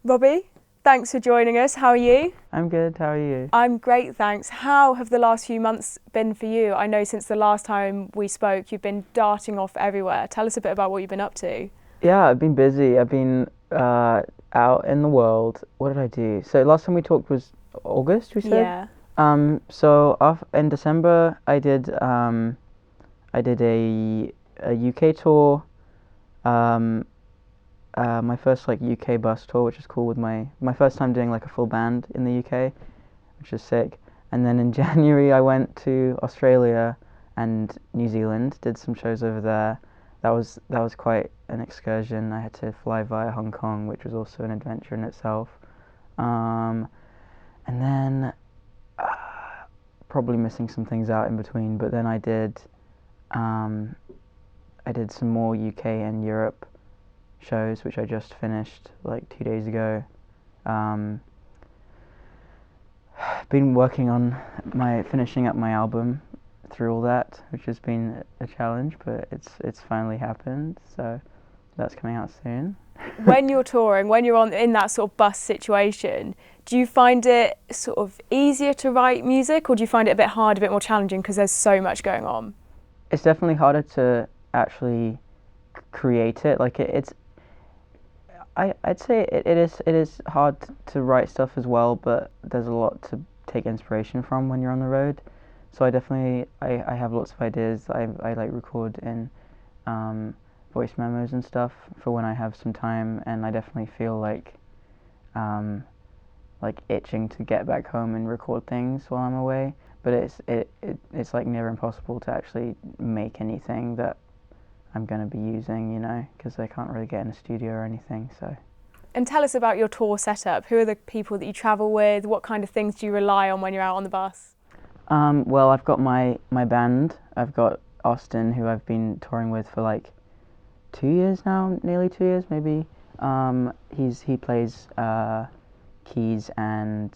Robbie, thanks for joining us. How are you? I'm good, how are you? I'm great, thanks. How have the last few months been for you? I know since the last time we spoke, you've been darting off everywhere. Tell us a bit about what you've been up to. Yeah, I've been busy. I've been out in the world. What did I do? So last time we talked was August, we said? Yeah. In December I did a UK tour. Um, my first like UK bus tour, which is cool with my first time doing like a full band in the UK, which is sick. And then in January, I went to Australia and New Zealand, did some shows over there. That was quite an excursion. I had to fly via Hong Kong, which was also an adventure in itself. Um, and then probably missing some things out in between, but then um, I did some more UK and Europe shows, which I just finished like 2 days ago. Um, been working on my finishing up my album through all that, which has been a challenge, but it's finally happened. So that's coming out soon. When you're touring, when you're on in that sort of bus situation, do you find it sort of easier to write music, or do you find it a bit hard, a bit more challenging because there's so much going on? It's definitely harder to actually create it. I'd say it is hard to write stuff as well, but there's a lot to take inspiration from when you're on the road. So I have lots of ideas that I like record in um, voice memos and stuff for when I have some time, and I definitely feel um, like itching to get back home and record things while I'm away. But it's like near impossible to actually make anything that I'm gonna be using, because I can't really get in a studio or anything. So. And tell us about your tour setup. Who are the people that you travel with? What kind of things do you rely on when you're out on the bus? Well, I've got my band. I've got Austin, who I've been touring with for like 2 years now, nearly 2 years maybe. He plays keys and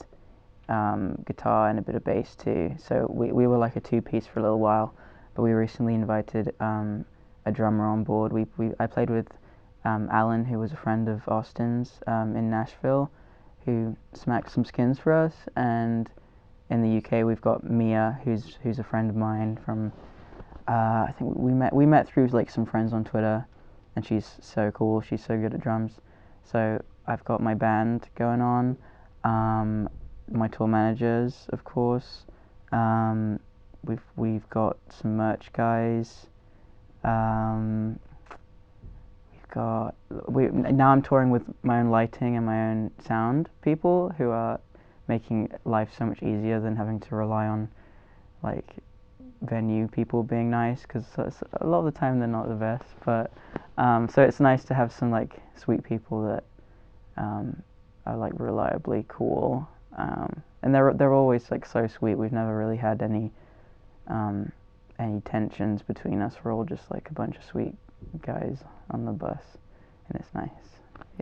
guitar and a bit of bass too. So we were like a two-piece for a little while, but we recently invited a drummer on board. I played with Alan, who was a friend of Austin's in Nashville, who smacked some skins for us. And in the UK, we've got Mia, who's a friend of mine from. I think we met through like some friends on Twitter, and she's so cool. She's so good at drums. So I've got my band going on, my tour managers, of course. Um, we've got some merch guys. Um, got we now I'm touring with my own lighting and my own sound people who are making life so much easier than having to rely on like venue people being nice, because a lot of the time they're not the best. But so it's nice to have some like sweet people that are like reliably cool, and they're always like so sweet. We've never really had um, any tensions between us. We're all just like a bunch of sweet guys on the bus, and it's nice.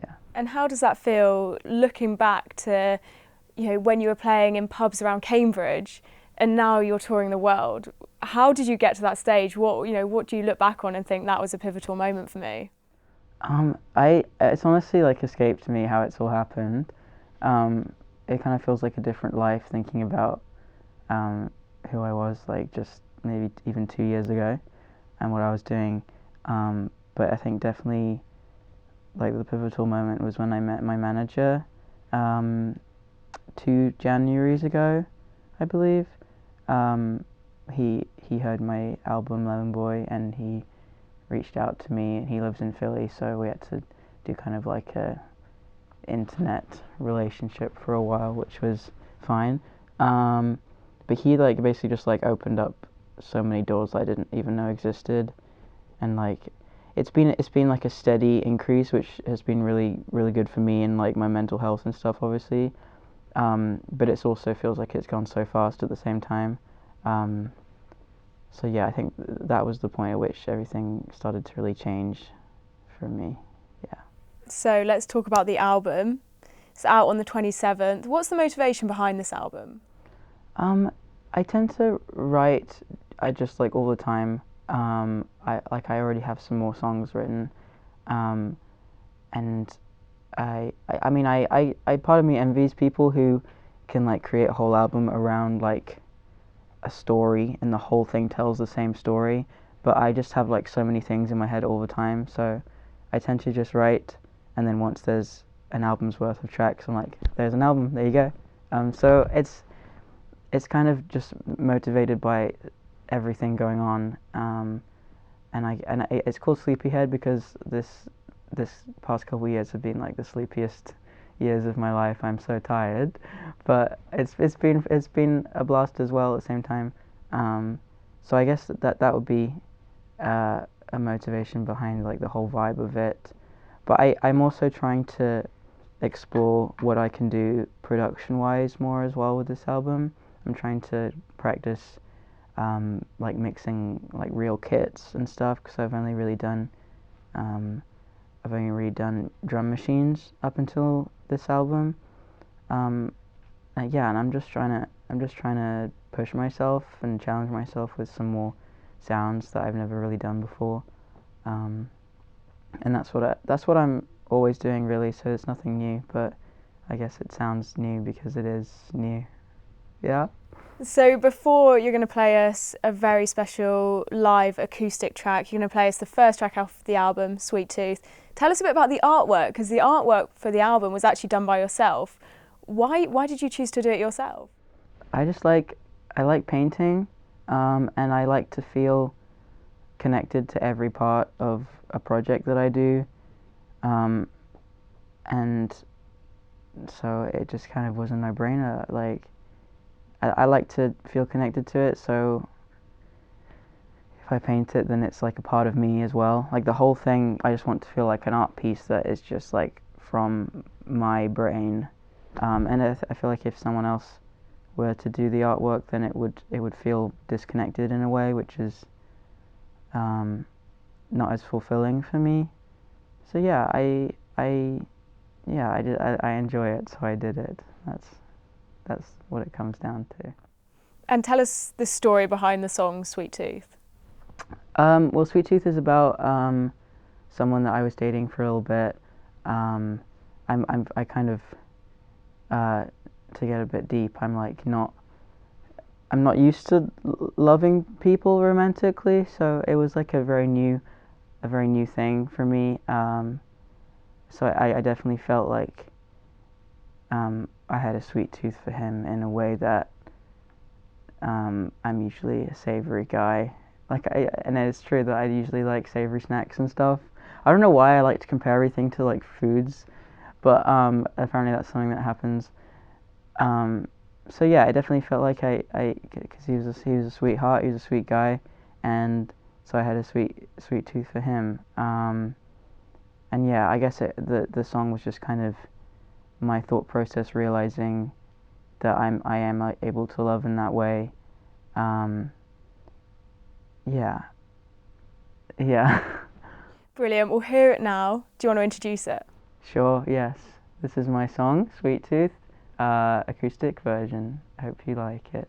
Yeah. And how does that feel looking back to, when you were playing in pubs around Cambridge and now you're touring the world? How did you get to that stage? What do you look back on and think that was a pivotal moment for me? It's honestly like escaped me how it's all happened. It kind of feels like a different life thinking about who I was like just maybe even 2 years ago and what I was doing. But I think definitely like the pivotal moment was when I met my manager 2 Januaries ago, I believe. He heard my album Lemon Boy, and he reached out to me. He lives in Philly, so we had to do kind of like a internet relationship for a while, which was fine. But he like basically just like opened up so many doors I didn't even know existed, and like it's been like a steady increase, which has been really really good for me and like my mental health and stuff, obviously. But it also feels like it's gone so fast at the same time. Um, so yeah, I think that was the point at which everything started to really change for me. Yeah. So let's talk about the album. It's out on the 27th. What's the motivation behind this album? Um, I tend to write. I just like all the time. I already have some more songs written, um, and I mean, part of me envies people who can like create a whole album around like a story and the whole thing tells the same story. But I just have like so many things in my head all the time, so I tend to just write, and then once there's an album's worth of tracks, I'm like, there's an album, there you go. So it's kind of just motivated by everything going on, and it's called Sleepyhead because this past couple of years have been like the sleepiest years of my life. I'm so tired, but it's been a blast as well at the same time. So I guess that would be a motivation behind like the whole vibe of it. But I'm also trying to explore what I can do production wise more as well with this album. I'm trying to practice like mixing like real kits and stuff because um, I've only really done drum machines up until this album. Um, yeah, and I'm just trying to push myself and challenge myself with some more sounds that I've never really done before. Um, and that's what I'm always doing really. So it's nothing new, but I guess it sounds new because it is new. Yeah. So before you're going to play us a very special live acoustic track, you're going to play us the first track off the album, Sweet Tooth. Tell us a bit about the artwork, because the artwork for the album was actually done by yourself. Why did you choose to do it yourself? I like painting, and I like to feel connected to every part of a project that I do, and so it just kind of was a no-brainer. Like I like to feel connected to it, so if I paint it, then it's like a part of me as well. Like the whole thing, I just want to feel like an art piece that is just like from my brain. And I feel like if someone else were to do the artwork, then it would feel disconnected in a way, which is not as fulfilling for me. So yeah, I enjoy it, so I did it. That's what it comes down to. And tell us the story behind the song Sweet Tooth. Well, Sweet Tooth is about someone that I was dating for a little bit. I kind of to get a bit deep. I'm not used to loving people romantically, so it was like a very new thing for me. So I definitely felt like I had a sweet tooth for him in a way that I'm usually a savory guy. And it's true that I usually like savory snacks and stuff. I don't know why I like to compare everything to like foods, but apparently that's something that happens. So yeah, I definitely felt like because he was a sweetheart, he was a sweet guy, and so I had a sweet tooth for him. And yeah, I guess the song was just kind of my thought process, realizing that I am able to love in that way. Yeah, yeah. Brilliant. We'll hear it now. Do you want to introduce it? Sure. Yes. This is my song, Sweet Tooth, acoustic version. I hope you like it.